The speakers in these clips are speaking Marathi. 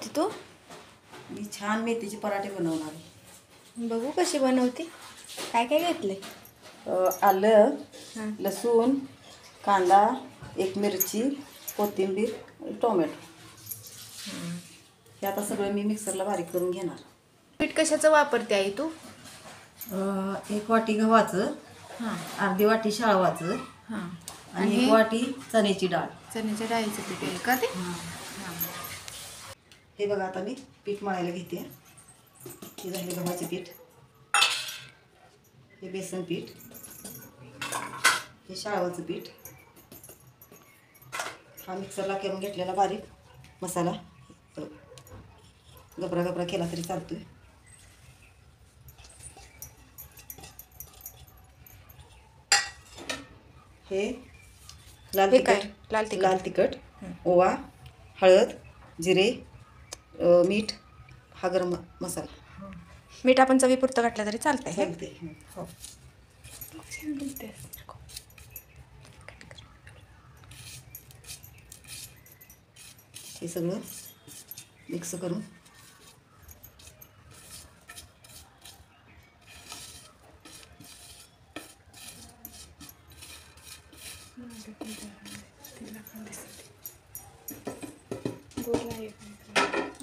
बनवते तू? मी छान मेथीचे पराठे बनवणार आहे. बघू कशी बनवते. काय काय घेतले? आलं, हां. लसूण, कांदा, एक मिरची, कोथिंबीर, टोमॅटो. हे आता सगळं मी मिक्सरला बारीक करून घेणार. पीठ कशाचं वापरते आई तू? 1 वाटी गव्हाचं, हां अर्धी वाटी शाळवाचं हां. आणि 1 वाटी चण्याची डाळ. चण्याच्या डाळीचं पीठ आहे का ते? हां. हे बघा आता मी पीठ मळायला घेते. हे झाले गव्हाचे पीठ, हे बेसन पीठ, हे शाळवाचं पीठ, हा मिक्सरला करून घेतलेला बारीक मसाला. गबरा गबरा केला तरी चालतोय. हे लाल हे काय? तिखट, लाल तिखट, ओवा, हळद, जिरे, मीठ, हा गरम मसाला. मीठ आपण चवीपुरतं घातलं तरी चालतंय. चालते. हो. हे सगळं मिक्स करून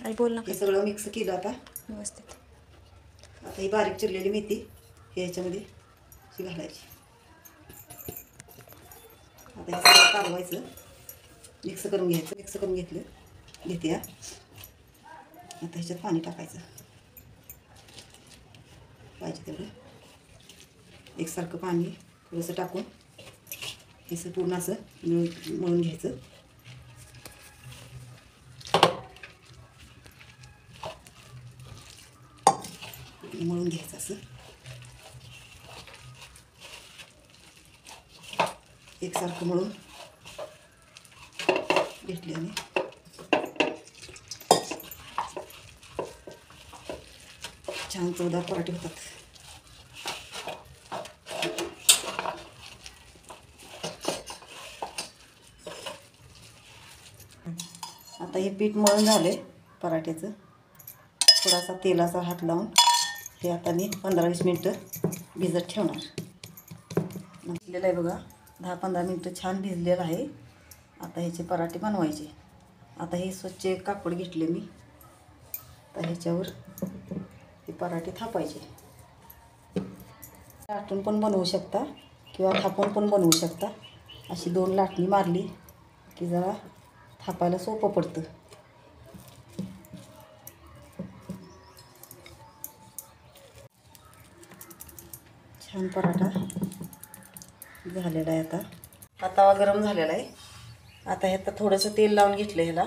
आई बोल ना. हे सगळं मिक्स केलं. आता व्यवस्थित. आता ही बारीक चिरलेली मेथी हे याच्यामध्ये अशी घालायची. आता हे सगळं कालवायचं, मिक्स करून घ्यायचं. मिक्स करून घेते. आता ह्याच्यात पाणी टाकायचं पाहिजे तेवढं. एकसारखं पाणी थोडंसं टाकून हे पूर्ण असं मळून घ्यायचं. मळून घ्यायचं असं एकसारखं मळून घेतल्याने छान चवदार पराठे होतात. आता हे पीठ मळून झाले पराठ्याचं. थोडासा तेलाचा हात लावून हे आता मी 15-20 मिनटं भिजत ठेवणार. भिजलेलं आहे बघा. 10-15 मिनटं छान भिजलेलं आहे. आता ह्याचे पराठे बनवायचे. आता हे स्वच्छ एक कापड घेतले मी. तर ह्याच्यावर हे पराठे थापायचे. लाटून पण बनवू शकता किंवा थापून पण बनवू शकता. अशी 2 लाटणी मारली की जरा थापायला सोपं पडतं. छान पराठा झालेला आहे. आता तवा गरम झालेला आहे. आता ह्यात थोडंसं तेल लावून घेतलं ह्याला.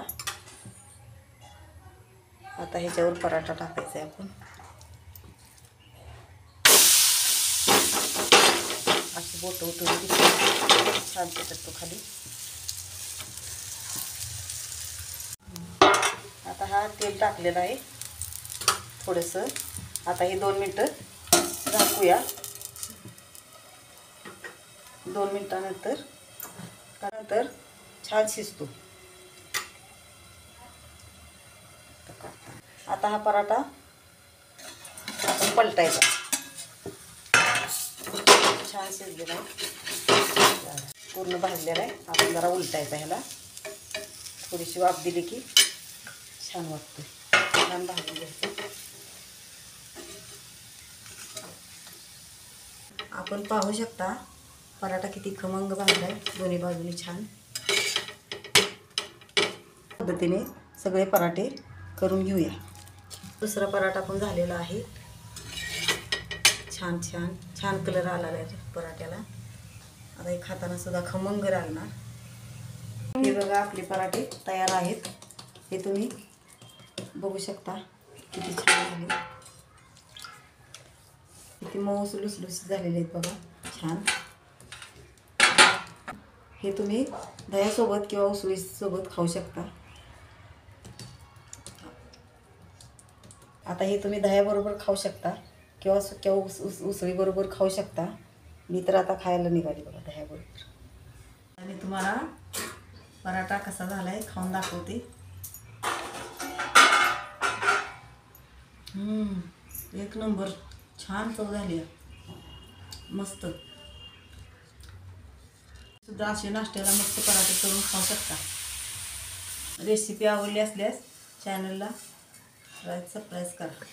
आता ह्याच्यावर पराठा टाकायचा आहे आपण. अशी बोटं उतरून छान टाकतो खाली. आता हा तेल टाकलेला आहे थोडंसं. आता हे 2 मिनटं झाकूया. 2 मिनटानंतर छान शिजतो. आता हा पराठा आपण पलटायचा. छान शिजलेला आहे, पूर्ण भाजलेला आहे. आपण जरा उलटायचा ह्याला. थोडीशी वाफ दिली की छान वाटतं. छान भाजून घ्यायचं. आपण पाहू शकता पराठा किती खमंग भाजला आहे. दोन्ही बाजूनी छान पद्धतीने सगळे पराठे करून घेऊया. दुसरा पराठा पण झालेला आहे. छान छान छान कलर आलेला आहे पराठ्याला. आता हे खाताना सुद्धा खमंग लागणार. हे बघा आपले पराठे तयार आहेत. हे तुम्ही बघू शकता किती छान झाले. किती मऊ लुसलुसीत झालेले आहेत बघा. छान. हे तुम्ही दह्यासोबत किंवा उसळीसोबत खाऊ शकता. आता हे तुम्ही दह्याबरोबर खाऊ शकता किंवा उसळीबरोबर खाऊ शकता. मी तर आता खायला निघाली बघा दह्याबरोबर. आणि तुम्हाला पराठा कसा झाला आहे खाऊन दाखवते. एक नंबर छान चव झाली आहे. मस्त. सुद्धा असे नाश्त्याला मस्त पराठे करून खाऊ शकता. रेसिपी आवडली असल्यास चॅनलला सबस्क्राईब करा.